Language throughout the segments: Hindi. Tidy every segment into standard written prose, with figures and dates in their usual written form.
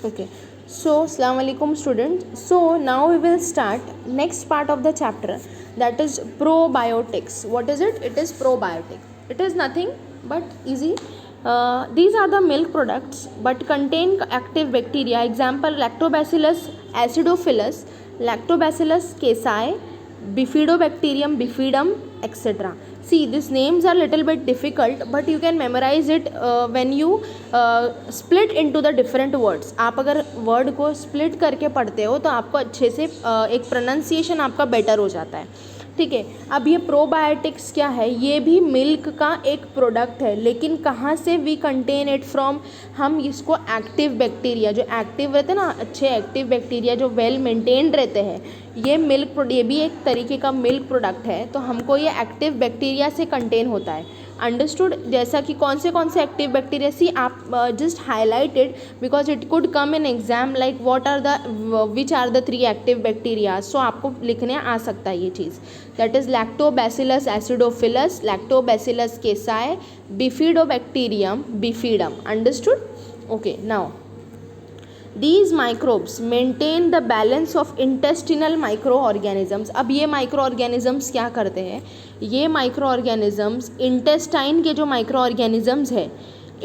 Okay. So, Assalamu alaikum students. So, now we will start next part of the chapter, that is probiotics. What is it? It is probiotic. It is nothing but easy. These are the milk products but contain active bacteria. Example: Lactobacillus acidophilus, Lactobacillus casei, Bifidobacterium bifidum, etc. See, these names are little bit difficult, but you can memorize it when you split into the different words. आप अगर word को split करके पढ़ते हो तो आपको अच्छे से एक pronunciation आपका better हो जाता है. ठीक है. अब ये प्रोबायोटिक्स क्या है? ये भी मिल्क का एक प्रोडक्ट है, लेकिन कहाँ से वी कंटेन इट फ्रॉम? हम इसको एक्टिव बैक्टीरिया, जो एक्टिव रहते हैं ना, अच्छे एक्टिव बैक्टीरिया जो वेल मेंटेन्ड रहते हैं, ये भी एक तरीके का मिल्क प्रोडक्ट है, तो हमको ये एक्टिव बैक्टीरिया से कंटेन होता है. अंडरस्टूड? जैसा कि कौन से एक्टिव बैक्टीरिया, सी आप just highlighted because it could come in exam like what are the which are the 3 active bacteria. So आपको लिखने आ सकता है ये चीज़. That is lactobacillus acidophilus, lactobacillus casei, bifidobacterium bifidum. Understood? Okay. Now these microbes maintain the balance of intestinal microorganisms. अब ये microorganisms क्या करते हैं? ये microorganisms intestine के जो microorganisms है,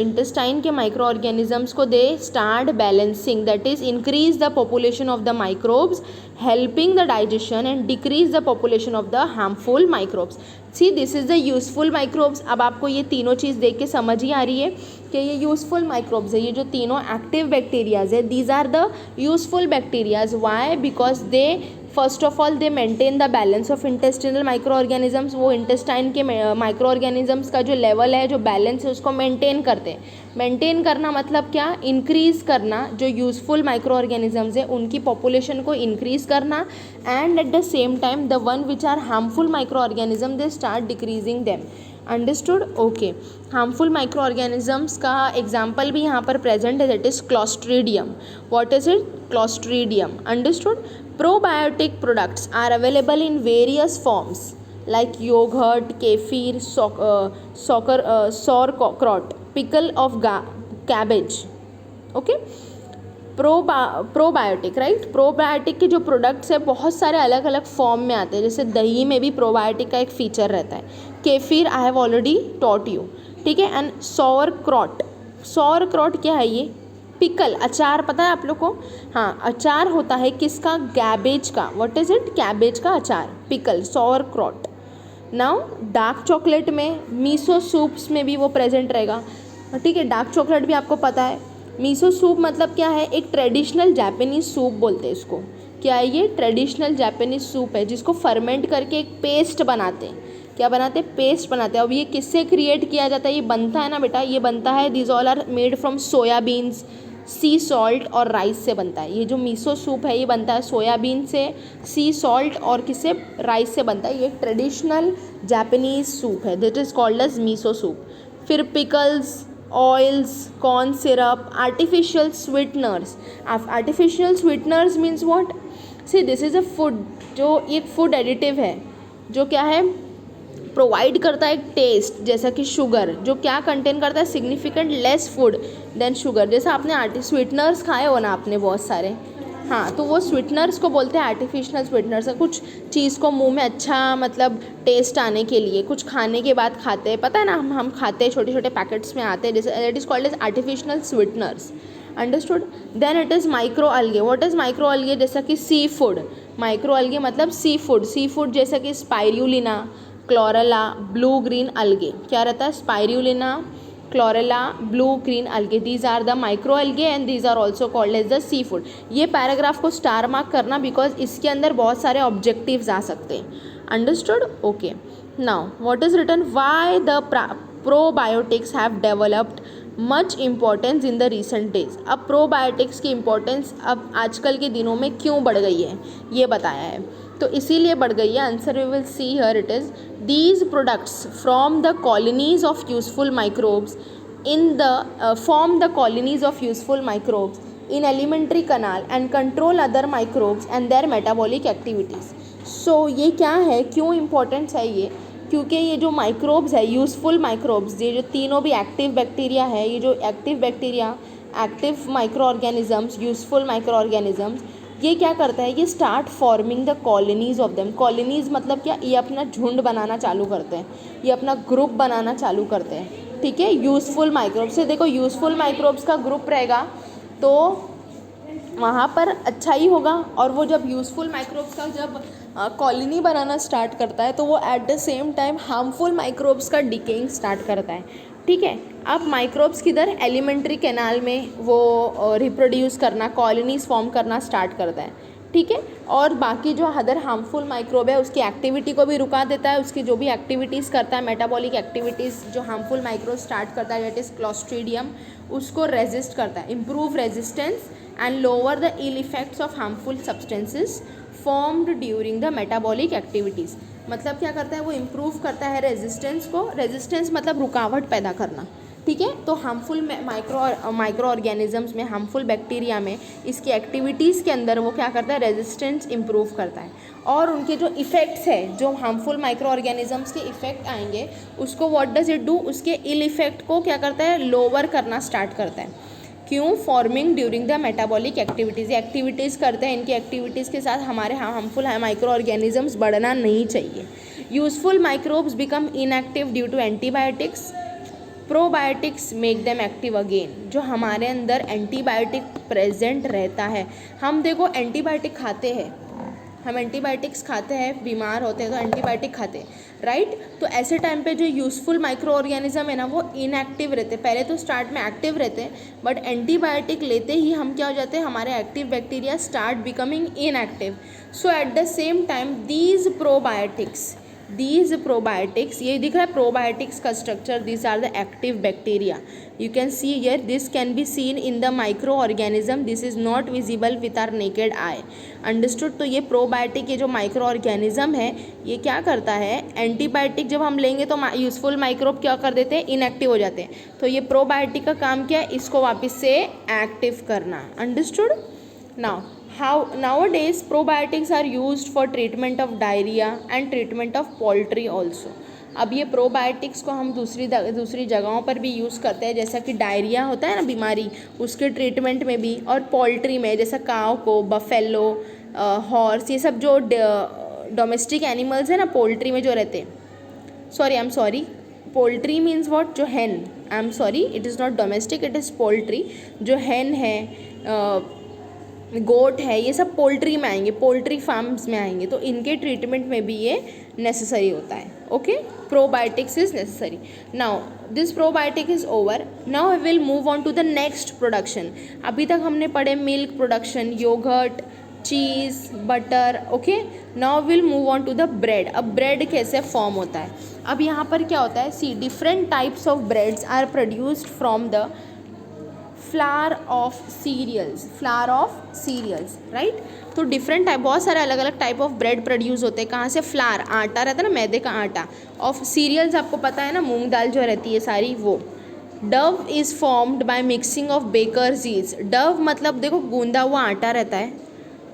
intestine के microorganisms को they start balancing, that is increase the population of the microbes, helping the digestion and decrease the population of the harmful microbes. See, this is the useful microbes. अब आपको ये तीनों चीज़ देख के समझ ही आ रही है कि ये यूज़फुल माइक्रोब्स है. ये जो तीनों एक्टिव बैक्टीरियाज है, these are the useful bacterias. Why? Because they first of all they maintain the balance of intestinal micro organisms. वो इंटेस्टाइन के माइक्रो ऑर्गेनिजम्स का जो लेवल है, जो बैलेंस है, उसको मेंटेन करते हैं. मेंटेन करना मतलब क्या? इंक्रीज़ करना. जो यूज़फुल माइक्रो ऑर्गेनिजम्स है उनकी पॉपुलेशन को इंक्रीज़ करना, and at the same time the one which are harmful micro organism they start decreasing them. Understood? Okay. Harmful micro organisms का एग्जाम्पल भी यहाँ पर प्रेजेंट है, that is clostridium. What is it? Clostridium. Understood? Probiotic products are available in various forms like yogurt, kefir, sauerkraut, pickle of cabbage. Okay. Probiotic, right? Probiotic के जो प्रोडक्ट्स है बहुत सारे अलग अलग फॉर्म में आते हैं. जैसे दही में भी प्रोबायोटिक का एक फीचर रहता है. Kefir I have already taught you. ठीक है. एंड सॉरक्रॉट क्या है? ये पिकल, अचार. पता है आप लोग को? हाँ, अचार होता है किसका? कैबेज का. What is it? कैबेज का अचार, pickle, sauerkraut. Now dark chocolate में, मीसो सूप्स में भी वो प्रेजेंट रहेगा. ठीक है. डार्क चॉकलेट भी आपको पता है. मीसो सूप मतलब क्या है? एक ट्रेडिशनल जापानीज सूप बोलते हैं इसको. क्या है ये? ट्रेडिशनल जापानीज सूप है जिसको फर्मेंट करके एक पेस्ट बनाते हैं. क्या बनाते हैं? पेस्ट बनाते हैं. अब ये किससे क्रिएट किया जाता है? ये बनता है ना बेटा, ये बनता है, this all are made from soybeans, sea salt और राइस से बनता है. ये जो मीसो सूप है ये बनता है सोयाबीन से, सी सॉल्ट और किससे? राइस से बनता है. ये एक ट्रेडिशनल जापानीज सूप है, that is called as miso soup. फिर pickles, oils, corn syrup, artificial sweeteners. Artificial sweeteners means what? See, this is a food, जो एक फूड एडिटिव है, जो क्या है? प्रोवाइड करता है एक टेस्ट. जैसा कि शुगर, जो क्या कंटेन करता है? Significant less food than sugar. जैसा आपने स्वीटनर्स खाए हो ना आपने बहुत सारे, हाँ, तो वो स्वीटनर्स को बोलते हैं आर्टिफिशियल स्वीटनर्स. कुछ चीज़ को मुंह में अच्छा मतलब टेस्ट आने के लिए कुछ खाने के बाद खाते हैं, पता है ना, हम खाते हैं, छोटे छोटे पैकेट्स में आते हैं, जैसे it is called as artificial sweeteners. Understood? Then it is micro algae. What is micro algae? जैसा कि सी फूड. माइक्रो अल्गे मतलब सी फूड जैसा कि spirulina, chlorella, blue green algae. क्या रहता है? Spirulina, chlorella, blue green algae. These are the micro algae and these are also called as the sea food. ये पैराग्राफ को स्टार मार्क करना बिकॉज इसके अंदर बहुत सारे ऑब्जेक्टिव्स आ सकते हैं. Understood? Okay. Now what is written? Why the probiotics have developed much importance in the recent days. अब प्रोबायोटिक्स की इम्पोर्टेंस अब आजकल के दिनों में क्यों बढ़ गई है ये बताया है. तो इसीलिए बढ़ गई है. Answer we will see here. It is these products from the colonies of useful microbes form the colonies of useful microbes in alimentary canal and control other microbes and their metabolic activities. So ये क्या है? क्यों इम्पोर्टेंट है ये? क्योंकि ये जो माइक्रोब्स है, यूज़फुल माइक्रोब्स, ये जो तीनों भी एक्टिव बैक्टीरिया है, ये जो active bacteria active micro organisms, useful micro organisms, ये क्या करता है, ये start forming the colonies of them. Colonies मतलब क्या, ये अपना झुंड बनाना चालू करते हैं, ये अपना ग्रुप बनाना चालू करते हैं, ठीक है। यूजफुल माइक्रोब्स से, देखो यूजफुल माइक्रोब्स का ग्रुप रहेगा तो वहाँ पर अच्छा ही होगा, और वो जब यूज़फुल माइक्रोब्स का जब कॉलोनी बनाना स्टार्ट करता है तो वो eight the same time harmful microbes का डिकेइंग स्टार्ट करता है, ठीक है। अब माइक्रोब्स किधर, एलिमेंट्री कैनाल में वो रिप्रोड्यूस करना, कॉलोनीज फॉर्म करना स्टार्ट करता है, ठीक है। और बाकी जो अदर हार्मफुल माइक्रोब है उसकी एक्टिविटी को भी रुका देता है, उसकी जो भी एक्टिविटीज़ करता है, मेटाबॉलिक एक्टिविटीज़ जो हार्मफुल माइक्रोब स्टार्ट करता है, डेट इज़ क्लोस्ट्रीडियम, उसको रेजिस्ट करता है, improve resistance and lower the ill effects of harmful substances formed during the metabolic activities। मतलब क्या करता है, वो इम्प्रूव करता है रेजिस्टेंस को, रेजिस्टेंस मतलब रुकावट पैदा करना, ठीक है। तो हार्मफुल माइक्रो ऑर्गेनिजम्स में, हार्मफुल बैक्टीरिया में इसकी एक्टिविटीज़ के अंदर वो क्या करता है, रेजिस्टेंस इम्प्रूव करता है, और उनके जो इफ़ेक्ट्स है, जो हार्मफुल माइक्रो ऑर्गेनिजम्स के इफ़ेक्ट आएंगे उसको व्हाट डज इट डू, उसके इल इफ़ेक्ट को क्या करता है, लोअर करना स्टार्ट करता है। क्यों, forming during the metabolic activities, ये एक्टिविटीज़ करते हैं, इनकी एक्टिविटीज़ के साथ हमारे हार्मफुल माइक्रो ऑर्गेनिजम्स बढ़ना नहीं चाहिए। Useful microbes become inactive due to antibiotics, probiotics make them active again. जो हमारे अंदर एंटीबायोटिक प्रेजेंट रहता है, हम देखो एंटीबायोटिक खाते हैं, हम एंटीबायोटिक्स खाते हैं, बीमार होते हैं तो एंटीबायोटिक खाते हैं, राइट। तो ऐसे टाइम पे जो यूज़फुल माइक्रो ऑर्गेनिज्म है ना वो इनएक्टिव रहते, पहले तो स्टार्ट में एक्टिव रहते हैं, बट एंटीबायोटिक लेते ही हम क्या हो जाते हैं, हमारे active bacteria start becoming inactive. So at the same time these probiotics, ये दिख रहा है प्रोबायोटिक्स का structure, this are the active bacteria, you can see here, this can be seen in the micro organism, this is not visible with our naked eye, understood. तो ये प्रोबायोटिक, ये जो माइक्रो ऑर्गेनिज्म है ये क्या करता है, एंटीबायोटिक जब हम लेंगे तो यूजफुल माइक्रोब क्या कर देते हैं, इनएक्टिव हो जाते हैं, तो ये प्रोबायोटिक का काम क्या है, इसको वापस से एक्टिव करना, understood. Now nowadays probiotics are used for treatment of diarrhea and treatment of poultry also। अब ये प्रोबायोटिक्स को हम दूसरी जगहों पर भी यूज़ करते हैं, जैसा कि डायरिया होता है ना बीमारी, उसके ट्रीटमेंट में भी, और पोल्ट्री में जैसा काव को, बफेलो, हॉर्स, ये सब जो डोमेस्टिक एनिमल्स है ना पोल्ट्री में जो रहते हैं, I am sorry poultry means what, जो हेन, I am sorry it is not domestic, it is poultry, जो हेन है, गोट है, ये सब पोल्ट्री में आएंगे, पोल्ट्री फार्म्स में आएंगे, तो इनके ट्रीटमेंट में भी ये नेसेसरी होता है, okay. Probiotics is necessary. Now this probiotic is over, now we will move on to the next production. अभी तक हमने पढ़े milk production, yogurt, cheese, butter, okay. Now will move on to the bread. अब ब्रेड कैसे फॉर्म होता है, अब यहाँ पर क्या होता है, see different types of breads are produced from the flour of cereals, right. तो डिफरेंट टाइप, बहुत सारे अलग अलग टाइप ऑफ ब्रेड प्रोड्यूस होते हैं, कहाँ से, फ्लावर, आटा रहता है ना, मैदे का आटा, ऑफ सीरियल्स आपको पता है ना, मूंग दाल जो रहती है सारी वो। Dough is formed by mixing of baker's yeast. Dough मतलब देखो गूंदा हुआ आटा रहता है,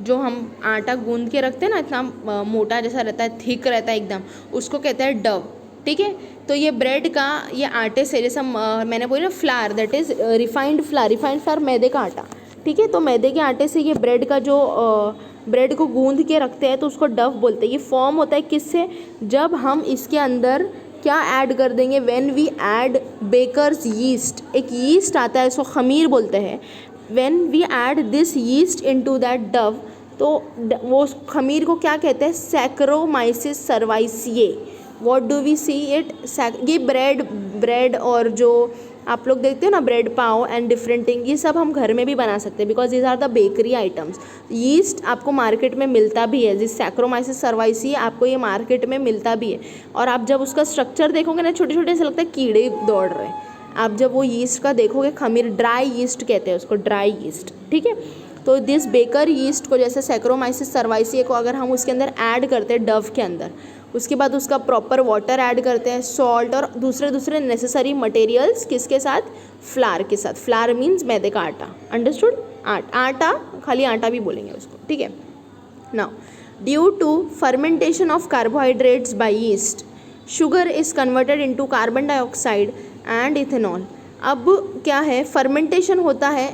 जो हम आटा गूंद के रखते हैं ना, इतना मोटा जैसा रहता है, थिक रहता है एकदम, उसको कहते हैं डव, ठीक है। तो ये ब्रेड का, ये आटे से, जैसा मैंने बोली ना flower, that is refined flour मैदे का आटा, ठीक है। तो मैदे के आटे से ये ब्रेड का जो ब्रेड को गूंद के रखते हैं तो उसको डव बोलते हैं। ये फॉर्म होता है किससे, जब हम इसके अंदर क्या ऐड कर देंगे, when we add bakers yeast, एक यीस्ट आता है इसको खमीर बोलते हैं, when we add this yeast into that dough, तो वो खमीर को क्या कहते हैं, saccharomyces cerevisiae. What do we see it, ये ब्रेड और जो आप लोग देखते हो ना ब्रेड पाव एंड डिफरेंट थिंग, ये सब हम घर में भी बना सकते हैं, because these are the bakery items. Yeast आपको मार्केट में मिलता भी है, जिस सैक्रोमाइसिस सर्वाइसिए आपको ये मार्केट में मिलता भी है, और आप जब उसका स्ट्रक्चर देखोगे ना, छोटे छोटे से लगता है कीड़े दौड़ रहे हैं। आप जब वो यीस्ट का देखोगे, खमीर, ड्राई यीस्ट कहते हैं उसको, ड्राई यीस्ट, ठीक है। तो दिस बेकर यीस्ट को, जैसे सैक्रोमाइसिस सर्वाइसिए को अगर हम उसके अंदर ऐड करते हैं डव के अंदर, उसके बाद उसका प्रॉपर वाटर ऐड करते हैं, सॉल्ट और दूसरे नेसेसरी मटेरियल्स, किसके साथ, फ्लावर के साथ। फ्लावर मीन्स मैदे का आटा, अंडरस्टूड। आटा, खाली आटा भी बोलेंगे उसको, ठीक है। Now due to fermentation of carbohydrates by yeast, sugar is converted into carbon dioxide and ethanol. अब क्या है, फर्मेंटेशन होता है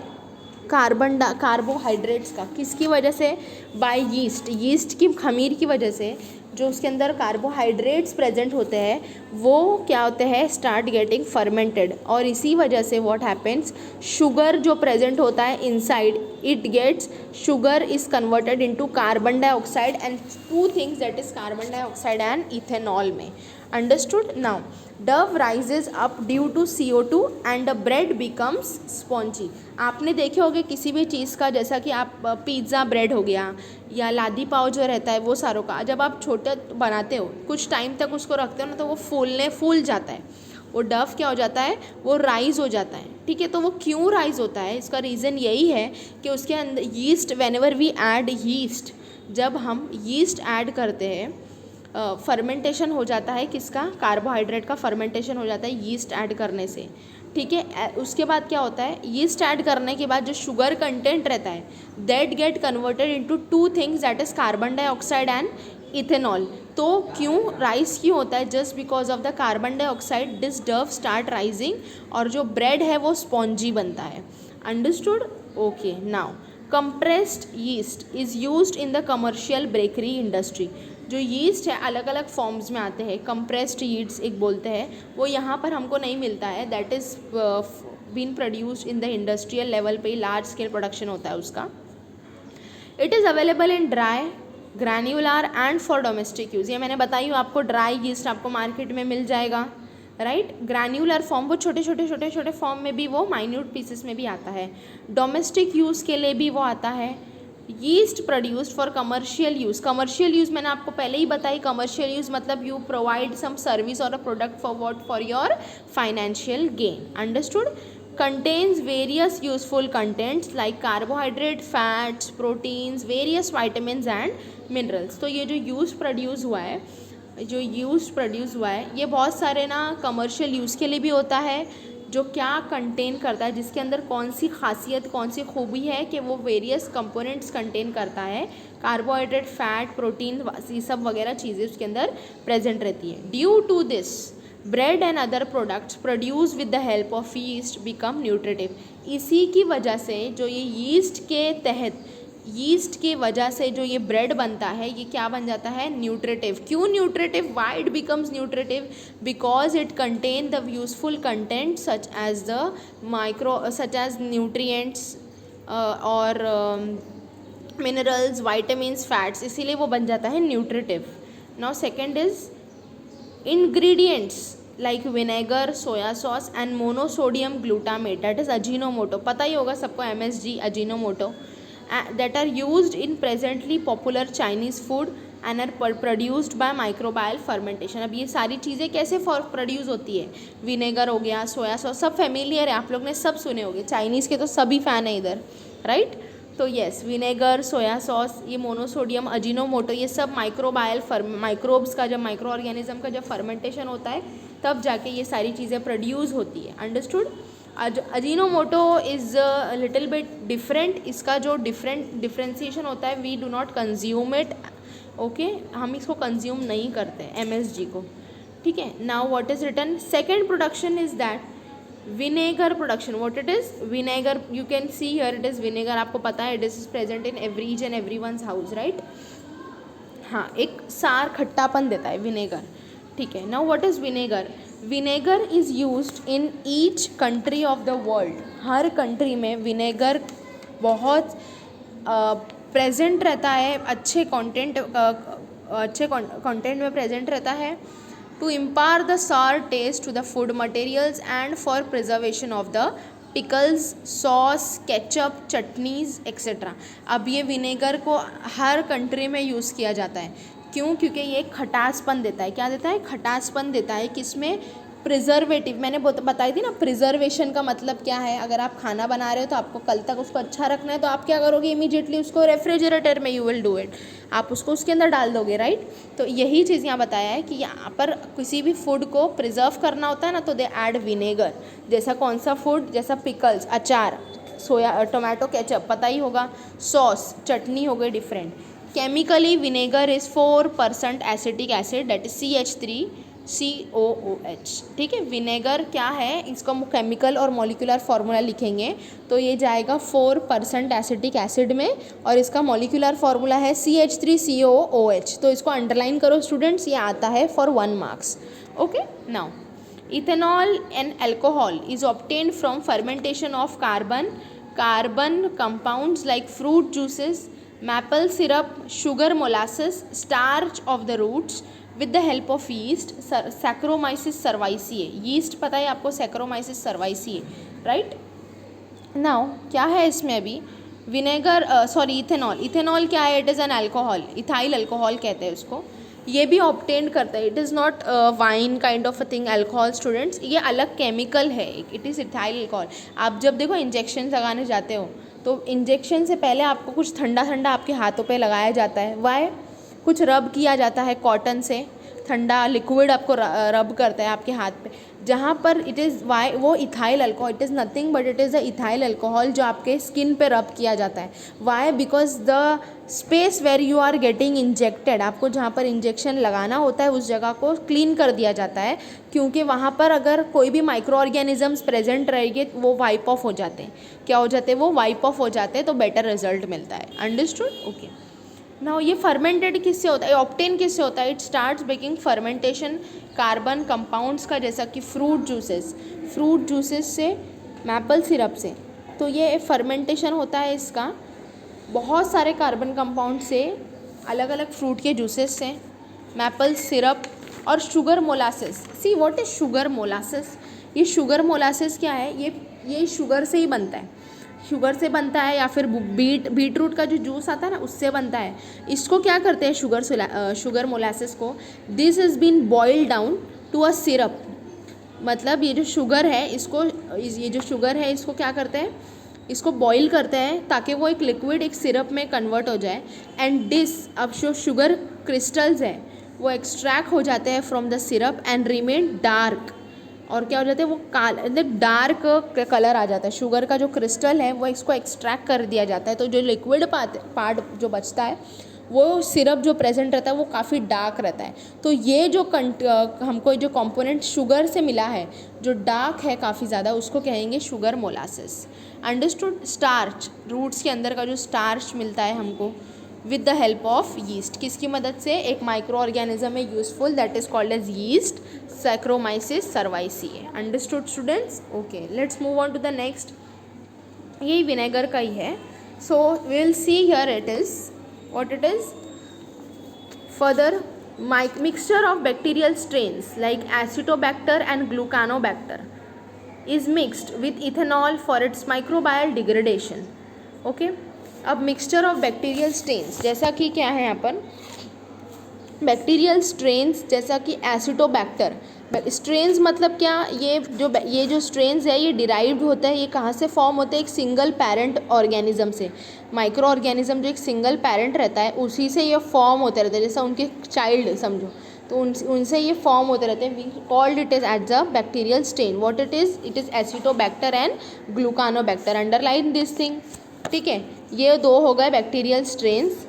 कार्बोहाइड्रेट्स का, किसकी वजह से, बाय यीस्ट की खमीर की वजह से जो उसके अंदर कार्बोहाइड्रेट्स प्रेजेंट होते हैं वो क्या होते हैं, स्टार्ट गेटिंग फर्मेंटेड, और इसी वजह से व्हाट हैपेंस, शुगर जो प्रेजेंट होता है inside, it gets, sugar is converted into carbon dioxide and two things, that is carbon dioxide and ethanol में। Understood? Now dough rises up due to CO2 and the bread becomes spongy. आपने देखे होंगे किसी भी चीज़ का, जैसा कि आप पिज़्ज़ा ब्रेड हो गया या लादी पाव जो रहता है वो सारों का, जब आप छोटे बनाते हो कुछ टाइम तक उसको रखते हो ना, तो वो फूल जाता है, वो डव क्या हो जाता है, वो राइज हो जाता है। ठीक है, तो वो क्यों राइज होता है, इसका रीज़न यही है कि उसके अंदर yeast, whenever we add yeast, जब हम यीस्ट ऐड करते हैं, फर्मेंटेशन हो जाता है किसका, कार्बोहाइड्रेट का फर्मेंटेशन हो जाता है यीस्ट ऐड करने से। ठीक है, उसके बाद क्या होता है, यीस्ट ऐड करने के बाद जो शुगर कंटेंट रहता है that get converted into two things, that is carbon dioxide and ethanol. तो क्यों राइस क्यों होता है, just because of the carbon dioxide this Dove start rising, और जो ब्रेड है वो स्पॉन्जी बनता है। Understood? Okay, now compressed yeast is used in the commercial bakery industry. जो यीस्ट है अलग अलग फॉर्म्स में आते हैं, कंप्रेस्ड यीस्ट एक बोलते हैं, वो यहाँ पर हमको नहीं मिलता है, that is been produced in the industrial level पे, लार्ज स्केल प्रोडक्शन होता है उसका। It is available in dry, granular and for domestic use. ये मैंने बताई हूँ आपको, ड्राई यीस्ट आपको मार्केट में मिल जाएगा, राइट। ग्रैन्युलर फॉर्म वो छोटे फॉर्म में भी, वो माइन्यूट पीसेस में भी आता है। डोमेस्टिक यूज़ के लिए भी वो आता है। Yeast produced for commercial use, commercial use मैंने आपको पहले ही बताई, कमर्शियल यूज़ मतलब यू प्रोवाइड सम सर्विस और a product for what, for your financial gain. Understood? contains various useful contents like carbohydrate, fats, proteins, various vitamins and minerals। तो ये जो यूज़ प्रोड्यूस हुआ है ये बहुत सारे ना कमर्शियल यूज़ के लिए भी होता है, जो क्या कंटेन करता है, जिसके अंदर कौन सी खासियत, कौन सी खूबी है कि वो वेरियस कंपोनेंट्स कंटेन करता है, कार्बोहाइड्रेट, फैट, प्रोटीन, ये सब वगैरह चीज़ें उसके अंदर प्रेजेंट रहती है। Due to this bread and other products produce with the help of yeast become nutritive. इसी की वजह से जो ये यीस्ट के वजह से जो ये ब्रेड बनता है ये क्या बन जाता है, न्यूट्रिटिव। क्यों nutritive, why it becomes nutritive, because it contain the useful content such as nutrients और मिनरल्स, वाइटामिन्स, फैट्स, इसीलिए वो बन जाता है nutritive. Now second is ingredients like vinegar, soya sauce and monosodium glutamate, that is ajinomoto, पता ही होगा सबको, MSG, ajinomoto, that are used in presently popular Chinese food and are produced by microbial fermentation। अब ये सारी चीज़ें कैसे प्रोड्यूस होती है, विनेगर हो गया, सोया सॉस, सब फेमिलियर है, आप लोग ने सब सुने होंगे, चाइनीज़ के तो सभी फ़ैन है इधर, राइट। तो येस, विनेगर, सोया सॉस, ये मोनोसोडियम, अजीनोमोटो, ये सब माइक्रोब्स का, जब माइक्रो ऑर्गेनिज्म का जब फर्मेंटेशन होता है तब जाके ये सारी चीज़ें प्रोड्यूस होती है। Understood? Ajinomoto is little bit different, इसका जो डिफ्रेंसिएशन होता है, we do not consume it, okay, हम इसको कंज्यूम नहीं करते MSG को, ठीक है। Now what is written, second production is that vinegar production. What it is, vinegar, you can see here it is vinegar, आपको पता है it is present in each and every one's house, right. हाँ, एक सार खट्टापन देता है विनेगर, ठीक है। Now what is vinegar, vinegar is used in each country of the world. Her country में विनेगर बहुत प्रेजेंट रहता है, अच्छे कंटेंट में प्रेजेंट रहता है, to impart the sour taste to the food materials and for preservation of the pickles, sauce, ketchup, chutneys etc। अब ये विनेगर को हर कंट्री में यूज़ किया जाता है, क्यों, क्योंकि ये खटासपन देता है, क्या देता है, खटासपन देता है, किसमें, प्रिजर्वेटिव। मैंने बताई थी ना, प्रिजर्वेशन का मतलब क्या है, अगर आप खाना बना रहे हो तो आपको कल तक उसको अच्छा रखना है, तो आप क्या करोगे, इमीडिएटली उसको रेफ्रिजरेटर में यू विल डू इट, आप उसको उसके अंदर डाल दोगे, राइट। तो यही चीज़ यहाँ बताया है कि यहाँ पर किसी भी फूड को प्रिजर्व करना होता है ना, तो दे ऐड विनेगर। जैसा कौन सा फूड, जैसा पिकल्स, अचार, सोया, टोमेटो केचप, पता ही होगा, सॉस, चटनी हो गई different. Chemically vinegar is 4% acetic acid, that is CH3, COOH। ठीक है, विनेगर क्या है, इसका केमिकल और मॉलिक्यूलर फार्मूला लिखेंगे तो ये जाएगा 4% एसिटिक एसिड में, और इसका मॉलिक्यूलर फार्मूला है CH3COOH। तो इसको अंडरलाइन करो स्टूडेंट्स, ये आता है for 1 marks. Okay, now ethanol and alcohol is obtained from fermentation of carbon compounds like fruit juices, maple syrup, sugar, molasses, starch of the roots with the help of yeast, Saccharomyces cerevisiae। yeast पता है आपको, Saccharomyces cerevisiae, राइट। नाउ क्या है इसमें अभी, विनेगर इथेनॉल क्या है, it is an alcohol, ethyl alcohol कहते हैं उसको। ये भी ऑब्टेन करता है, it is not wine kind of a thing alcohol students, ये अलग केमिकल है, इट इज़ इथाइल अल्कोहल। आप जब देखो इंजेक्शन लगाने जाते हो तो इंजेक्शन से पहले आपको कुछ ठंडा ठंडा आपके हाथों पे लगाया जाता है, वाई, कुछ रब किया जाता है कॉटन से, ठंडा लिक्विड आपको रब करता है आपके हाथ पे, जहाँ पर इट इज़ वाई, वो ethyl alcohol, it is nothing but it is the ethyl alcohol जो आपके स्किन पे रब किया जाता है। Why, because the space where you are getting injected, आपको जहाँ पर इंजेक्शन लगाना होता है उस जगह को क्लीन कर दिया जाता है, क्योंकि वहाँ पर अगर कोई भी माइक्रो ऑर्गेनिजम्स प्रेजेंट रहेंगे वो वाइप ऑफ हो जाते हैं, क्या हो जाते हैं, वो वाइप ऑफ हो जाते हैं, तो बेटर रिजल्ट मिलता है। Understood, okay. नाउ ये फर्मेंटेड किससे होता है, ऑब्टेन किससे होता है, it starts baking fermentation carbon compounds का, जैसा कि फ्रूट जूसेस से, मैपल सिरप से। तो ये फर्मेंटेशन होता है इसका बहुत सारे कार्बन कंपाउंड से, अलग अलग फ्रूट के जूसेस से, मैपल सिरप और sugar molasses. See what is sugar molasses, ये शुगर मोलासेस क्या है, ये शुगर से ही बनता है, शुगर से बनता है, या फिर बीट रूट का जो जूस आता है ना उससे बनता है। इसको क्या करते हैं शुगर मोलासेस को, this is been boiled down to a syrup, मतलब ये जो शुगर है इसको क्या करते हैं, इसको बॉईल करते हैं ताकि वो एक लिक्विड एक सिरप में कन्वर्ट हो जाए। एंड अब जो शुगर क्रिस्टल्स हैं वो एक्सट्रैक्ट हो जाते हैं from the syrup and remain dark, और क्या हो जाता है, वो डार्क कलर आ जाता है, शुगर का जो क्रिस्टल है वो इसको एक्सट्रैक्ट कर दिया जाता है, तो जो लिक्विड पार्ट जो बचता है वो सिरप जो प्रेजेंट रहता है वो काफ़ी डार्क रहता है। तो ये जो हमको जो कंपोनेंट शुगर से मिला है जो डार्क है काफ़ी ज़्यादा, उसको कहेंगे sugar molasses. Understood. Starch, roots के अंदर का जो स्टार्च मिलता है हमको with the help of yeast, किसकी मदद से, एक माइक्रो ऑर्गेनिज्म है useful that is called as yeast, Saccharomyces cerevisiae। Understood students, okay, let's move on to the next. यही विनेगर का ही है, so will see here it is what it is. Further, mixture of bacterial strains like Acetobacter and Glucanobacter is mixed with ethanol for its microbial degradation. Okay, अब मिक्सचर ऑफ बैक्टीरियल स्ट्रेन्स, जैसा कि क्या है यहाँ पर, बैक्टीरियल स्ट्रेन्स जैसा कि एसिटोबैक्टर। स्ट्रेन्स मतलब क्या, ये जो स्ट्रेन्स है ये डिराइव्ड होता है, ये कहाँ से फॉर्म होते हैं, एक सिंगल पेरेंट ऑर्गेनिज्म से। माइक्रो ऑर्गेनिज्म जो एक सिंगल पेरेंट रहता है उसी से ये फॉर्म होते रहते हैं, जैसा उनके चाइल्ड समझो, तो उनसे ये फॉर्म होते रहते हैं। We called it is as a bacterial strain. What it is acetobacter and gluconobacter. Underline this thing, ठीक है। ये दो हो गए बैक्टीरियल स्ट्रेन्स।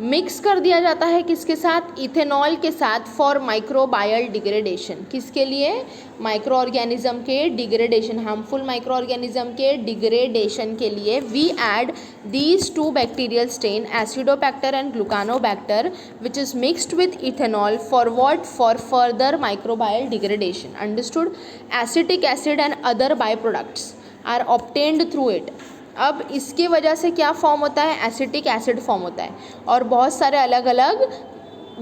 मिक्स कर दिया जाता है किसके साथ, इथेनॉल के साथ, फॉर माइक्रोबायल डिग्रेडेशन। किसके लिए, माइक्रो ऑर्गेनिज्म के डिग्रेडेशन, हार्मफुल माइक्रो ऑर्गेनिज्म के डिग्रेडेशन के लिए we add these two bacterial strain acidobacter and gluconobacter which is mixed with ethanol for what, for further microbial degradation. Understood. Acetic acid and other by products are obtained through it. अब इसकी वजह से क्या फॉर्म होता है, एसिटिक एसिड फॉर्म होता है, और बहुत सारे अलग अलग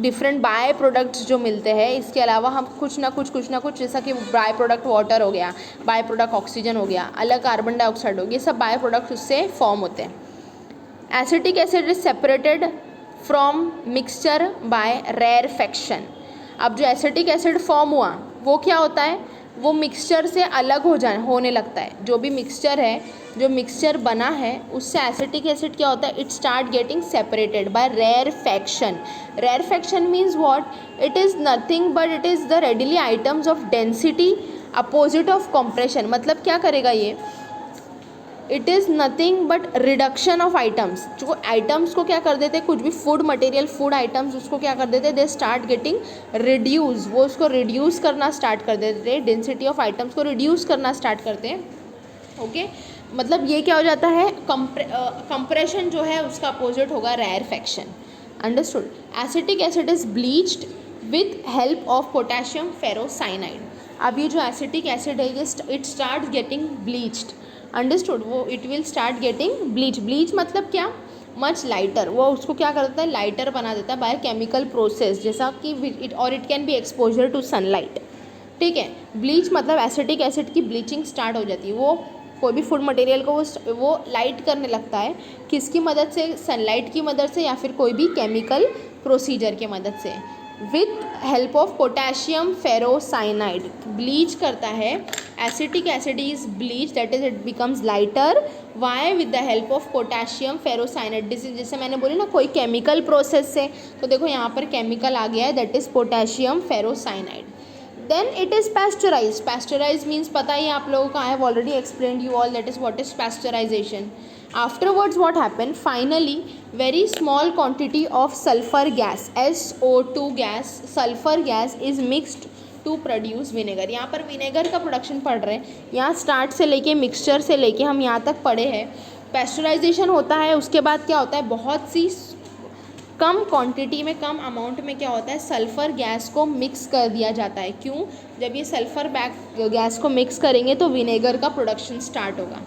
डिफरेंट बाय प्रोडक्ट्स जो मिलते हैं। इसके अलावा हम कुछ ना कुछ जैसा कि बाय प्रोडक्ट वाटर हो गया, बाय प्रोडक्ट ऑक्सीजन हो गया, अलग कार्बन डाइऑक्साइड हो गया, ये सब बाय प्रोडक्ट्स उससे फॉर्म होते हैं। Acetic acid is separated from mixture by rarefaction. अब जो एसिटिक एसिड फॉर्म हुआ वो क्या होता है, वो मिक्सचर से अलग होने लगता है। जो भी मिक्सचर है, जो मिक्सचर बना है उससे एसिटिक एसिड क्या होता है, it start getting separated by rarefaction. Rarefaction means what, it is nothing but it is the readily items of density opposite of compression. मतलब क्या करेगा ये, it is nothing but reduction of items. जो आइटम्स को क्या कर देते, कुछ भी फूड मटेरियल, फूड आइटम्स, उसको क्या कर देते, दे स्टार्ट गेटिंग रिड्यूस, वो उसको रिड्यूस करना स्टार्ट कर देते, डेंसिटी ऑफ आइटम्स को रिड्यूस करना स्टार्ट करते हैं। ओके, मतलब ये क्या हो जाता है, कंप्रेशन जो है उसका अपोजिट होगा rarefaction. Understood. Acetic acid is bleached with help of potassium ferrocyanide. अब ये जो एसिटिक एसिड है ये it start getting bleached. Understood, वो it will start getting bleach. Bleach मतलब क्या, मच लाइटर, वो उसको क्या कर देता है, लाइटर बना देता है बाय केमिकल प्रोसेस, जैसा कि it can be exposure to sunlight. ठीक है, ब्लीच मतलब एसिटिक एसिड की ब्लीचिंग स्टार्ट हो जाती है। वो कोई भी फूड मटेरियल को वो लाइट करने लगता है, किसकी मदद से, सनलाइट की मदद से या फिर कोई भी केमिकल प्रोसीजर की मदद से, with help of potassium ferrocyanide. Bleach करता है, acetic acid is bleach, that is it becomes lighter, why, with the help of potassium ferrocyanide. जैसे मैंने बोली ना कोई केमिकल प्रोसेस से, तो देखो यहाँ पर केमिकल आ गया है, that is potassium ferrocyanide. Then it is pasteurized. Pasteurized means पता ही आप लोगों को, I have already explained you all that is what is pasteurization. Afterwards what happened? Finally, very small quantity of sulfur gas, SO2 gas, sulfur gas is mixed to produce vinegar. यहाँ पर विनेगर का प्रोडक्शन पढ़ रहे हैं, यहाँ स्टार्ट से लेके मिक्सचर से लेके हम यहाँ तक पढ़े हैं। पेस्चराइजेशन होता है, उसके बाद क्या होता है, बहुत सी कम क्वांटिटी में, कम अमाउंट में क्या होता है, सल्फ़र गैस को मिक्स कर दिया जाता है। क्यों? जब ये सल्फ़र गैस को मिक्स करेंगे तो विनेगर का प्रोडक्शन स्टार्ट होगा।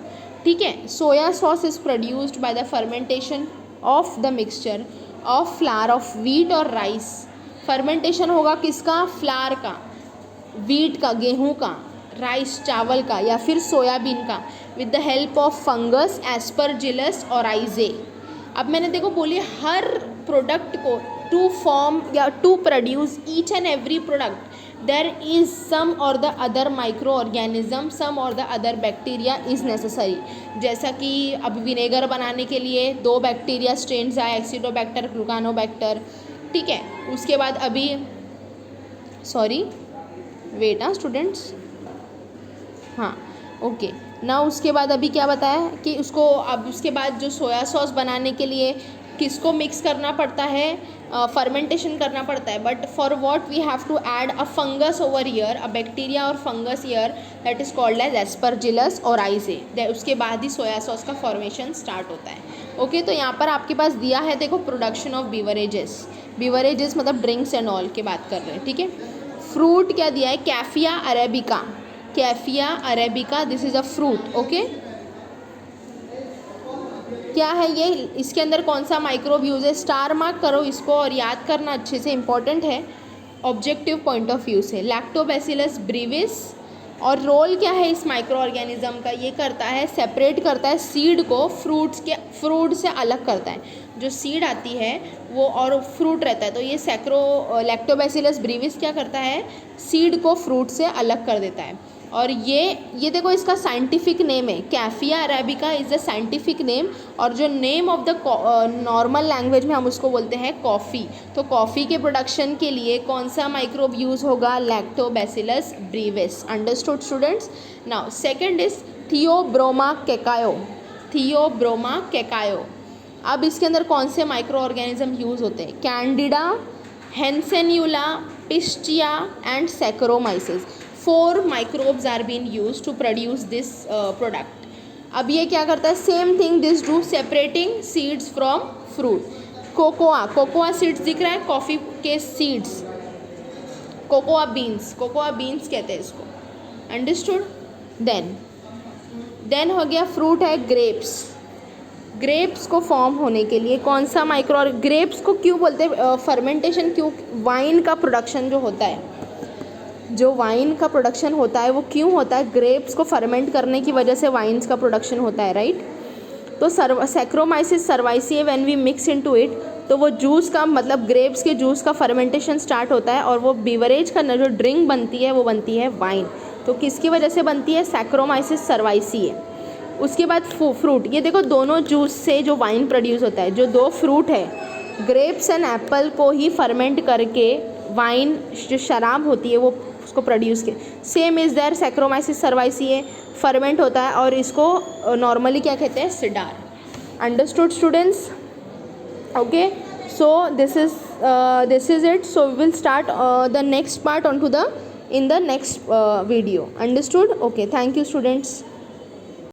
ठीक है, soya sauce is produced by the fermentation of the mixture of flower of wheat और राइस। फर्मेंटेशन होगा किसका, फ्लावर का, वीट का, गेहूँ का, राइस चावल का, या फिर सोयाबीन का, with the help of fungus Aspergillus oryzae. अब मैंने देखो बोली हर प्रोडक्ट को टू फॉर्म या to produce each and every product there is some or the other micro organism, some or the other bacteria is necessary. जैसा कि अब विनेगर बनाने के लिए 2 बैक्टीरिया स्ट्रेन्स आए, एक्सिडोबैक्टर, ग्लूकानोबैक्टर। ठीक है, उसके बाद अभी वेट स्टूडेंट्स, हाँ ओके ना, उसके बाद अभी क्या बताया कि उसको, अब उसके बाद जो सोया सॉस बनाने के लिए किसको मिक्स करना पड़ता है, फर्मेंटेशन करना पड़ता है, but for what we have to add a fungus over here, a bacteria और fungus here that is called as aspergillus oryzae. उसके बाद ही सोया सॉस का फॉर्मेशन स्टार्ट होता है। ओके, तो यहाँ पर आपके पास दिया है, देखो प्रोडक्शन ऑफ बीवरेजेस। बीवरेजेस मतलब ड्रिंक्स एंड ऑल की बात कर रहे हैं। ठीक है, फ्रूट क्या दिया है, coffea arabica, coffea arabica, this is a fruit. Okay, क्या है ये, इसके अंदर कौन सा माइक्रोब यूज है, स्टार मार्क करो इसको और याद करना अच्छे से, इंपॉर्टेंट है ऑब्जेक्टिव पॉइंट ऑफ व्यू से। लैक्टोबैसिलस ब्रीविस, और रोल क्या है इस माइक्रो ऑर्गेनिज्म का, ये करता है, सेपरेट करता है सीड को फ्रूट से अलग करता है। जो सीड आती है वो और फ्रूट रहता है, तो ये लैक्टोबैसिलस ब्रीविस क्या करता है, सीड को फ्रूट से अलग कर देता है। और ये देखो इसका साइंटिफिक नेम है, coffea arabica is the scientific name, और जो name of the normal language में हम उसको बोलते हैं कॉफ़ी। तो कॉफ़ी के प्रोडक्शन के लिए कौन सा माइक्रोब यूज़ होगा, lactobacillus brevis. Understood students. Now second is theobroma cacao, theobroma cacao. अब इसके अंदर कौन से माइक्रो ऑर्गेनिज्म यूज़ होते हैं, candida, hansenula, pichia and saccharomyces. 4 microbes are being used to produce this product. अब ये क्या करता है, same thing this do, separating seeds from fruit. Cocoa seeds दिख रहा है, कॉफ़ी के सीड्स, कोकोआ बीन्स कहते हैं इसको। अंडरस्टूड। देन हो गया, फ्रूट है ग्रेप्स को फॉर्म होने के लिए कौन सा माइक्रो, ग्रेप्स को क्यों बोलते हैं फर्मेंटेशन, क्यों, वाइन का प्रोडक्शन जो होता है, जो वाइन का प्रोडक्शन होता है वो क्यों होता है, ग्रेप्स को फर्मेंट करने की वजह से वाइन्स का प्रोडक्शन होता है, राइट। तो saccharomyces cerevisiae when we mix into it, तो वो जूस का मतलब ग्रेप्स के जूस का फर्मेंटेशन स्टार्ट होता है, और वो बीवरेज का जो ड्रिंक बनती है वो बनती है वाइन। तो किसकी वजह से बनती है, सैक्रोमाइसिस सर्वाइसिए। उसके बाद फ्रूट, ये देखो दोनों जूस से जो वाइन प्रोड्यूस होता है, जो 2 फ्रूट है, ग्रेप्स एंड एप्पल को ही फर्मेंट करके वाइन जो शराब होती है वो इसको प्रोड्यूस किया. Same is there saccharomyces cerevisiae ferment होता है और इसको नॉर्मली क्या कहते हैं, cider. Understood students? Okay, so this is it. So we will start the next part onto the in the next video. Understood? Okay, thank you students.